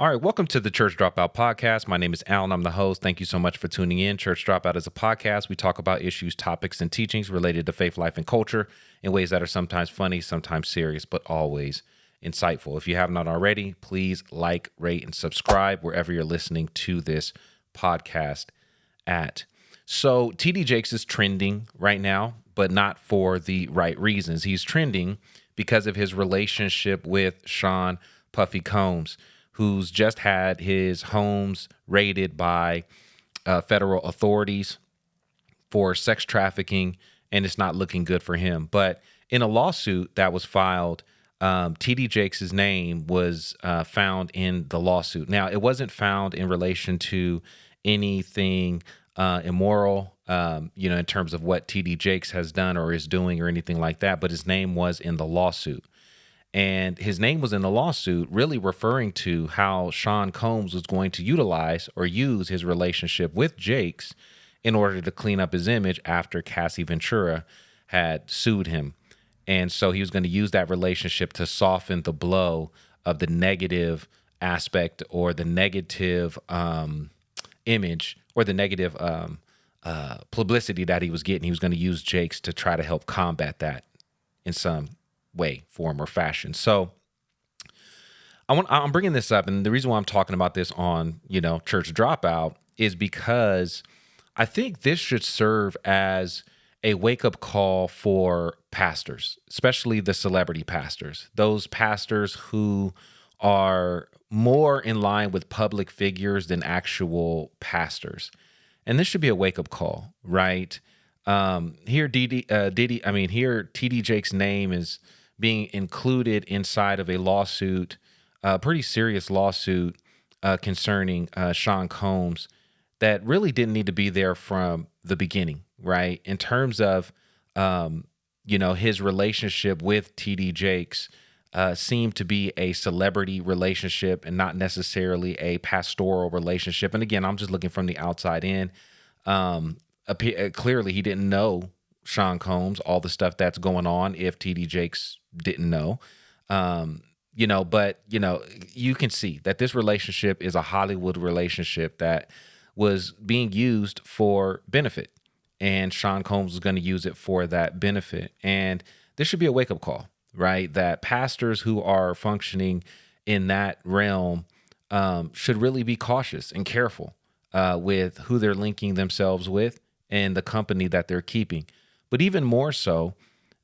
All right, welcome to the Church Dropout podcast. My name is Alan. I'm the host. Thank you so much for tuning in. Church Dropout is a podcast. We talk about issues, topics, and teachings related to faith, life, and culture in ways that are sometimes funny, sometimes serious, but always insightful. If you have not already, please like, rate, and subscribe wherever you're listening to this podcast at. So TD Jakes is trending right now, but not for the right reasons. He's trending because of his relationship with Sean Puffy Combs, who's just had his homes raided by federal authorities for sex trafficking, and it's not looking good for him. But in a lawsuit that was filed, TD Jakes' name was found in the lawsuit. Now, it wasn't found in relation to anything immoral, in terms of what TD Jakes has done or is doing or anything like that, but his name was in the lawsuit. And his name was in the lawsuit, really referring to how Sean Combs was going to utilize or use his relationship with Jakes in order to clean up his image after Cassie Ventura had sued him. And so he was going to use that relationship to soften the blow of the negative aspect or the negative image or the negative publicity that he was getting. He was going to use Jakes to try to help combat that in some way, form, or fashion. So I'm bringing this up, and the reason why I'm talking about this on, Church Dropout is because I think this should serve as a wake-up call for pastors, especially the celebrity pastors, those pastors who are more in line with public figures than actual pastors. And this should be a wake-up call, right? Here TD Jake's name is being included inside of a lawsuit, a pretty serious lawsuit concerning Sean Combs that really didn't need to be there from the beginning, right? In terms of, his relationship with TD Jakes seemed to be a celebrity relationship and not necessarily a pastoral relationship. And again, I'm just looking from the outside in. Clearly, he didn't know Sean Combs, all the stuff that's going on, if TD Jakes didn't know. But you can see that this relationship is a Hollywood relationship that was being used for benefit, and Sean Combs was going to use it for that benefit. And this should be a wake-up call, right? That pastors who are functioning in that realm should really be cautious and careful with who they're linking themselves with and the company that they're keeping. But even more so,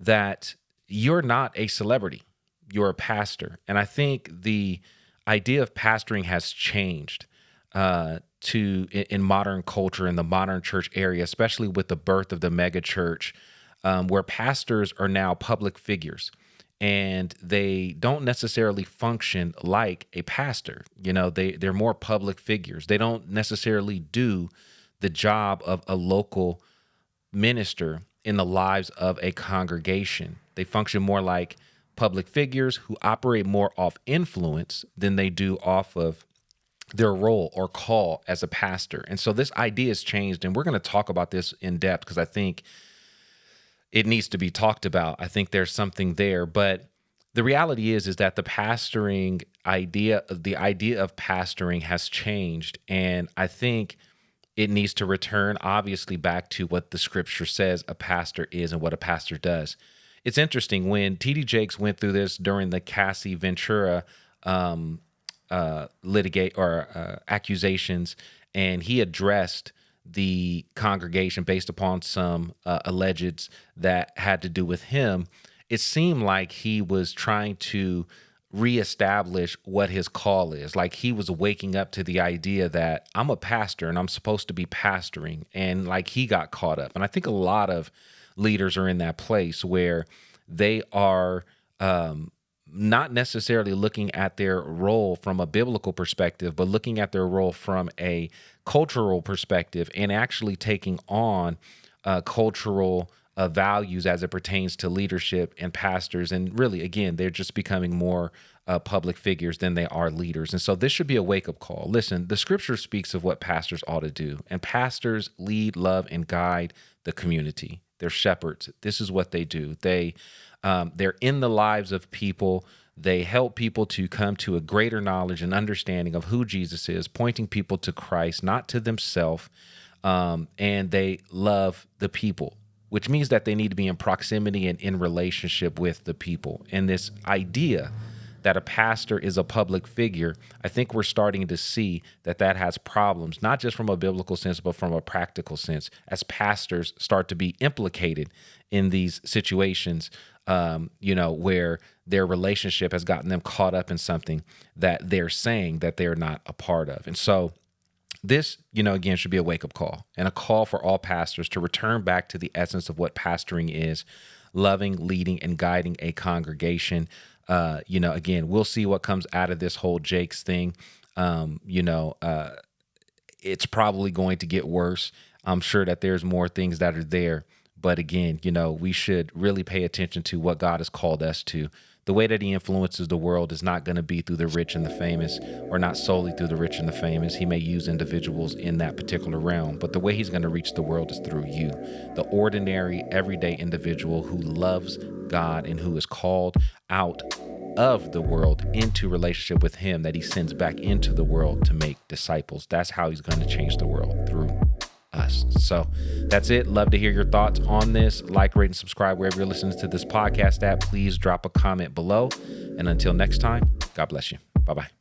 that you're not a celebrity, you're a pastor. And I think the idea of pastoring has changed in modern culture, in the modern church area, especially with the birth of the mega church, where pastors are now public figures and they don't necessarily function like a pastor. They're more public figures. They don't necessarily do the job of a local minister in the lives of a congregation. They function more like public figures who operate more off influence than they do off of their role or call as a pastor. And so this idea has changed, and we're going to talk about this in depth because I think it needs to be talked about. I think there's something there, but the reality is that the idea of pastoring has changed, and I think it needs to return, obviously, back to what the scripture says a pastor is and what a pastor does. It's interesting, when TD Jakes went through this during the Cassie Ventura accusations, and he addressed the congregation based upon some allegeds that had to do with him. It seemed like he was trying to reestablish what his call is. Like he was waking up to the idea that I'm a pastor and I'm supposed to be pastoring, and like he got caught up. And I think a lot of leaders are in that place where they are not necessarily looking at their role from a biblical perspective, but looking at their role from a cultural perspective and actually taking on cultural values as it pertains to leadership and pastors. And really, again, they're just becoming more public figures than they are leaders. And so this should be a wake-up call. Listen, the scripture speaks of what pastors ought to do, and pastors lead, love, and guide the community. They're shepherds. This is what they do. They're in the lives of people. They help people to come to a greater knowledge and understanding of who Jesus is, pointing people to Christ, not to themselves. And they love the people, which means that they need to be in proximity and in relationship with the people. And this idea that a pastor is a public figure, I think we're starting to see that that has problems, not just from a biblical sense, but from a practical sense, as pastors start to be implicated in these situations, where their relationship has gotten them caught up in something that they're saying that they're not a part of. And so this, again, should be a wake-up call and a call for all pastors to return back to the essence of what pastoring is: loving, leading, and guiding a congregation. Again, we'll see what comes out of this whole Jake's thing. It's probably going to get worse. I'm sure that there's more things that are there. But again, we should really pay attention to what God has called us to. The way that he influences the world is not going to be through the rich and the famous, or not solely through the rich and the famous. He may use individuals in that particular realm, but the way he's going to reach the world is through you, the ordinary, everyday individual who loves God and who is called out of the world into relationship with him, that he sends back into the world to make disciples. That's how he's going to change the world, through us. So that's it. Love to hear your thoughts on this. Like, rate, and subscribe wherever you're listening to this podcast at. Please drop a comment below. And until next time, God bless you. Bye-bye.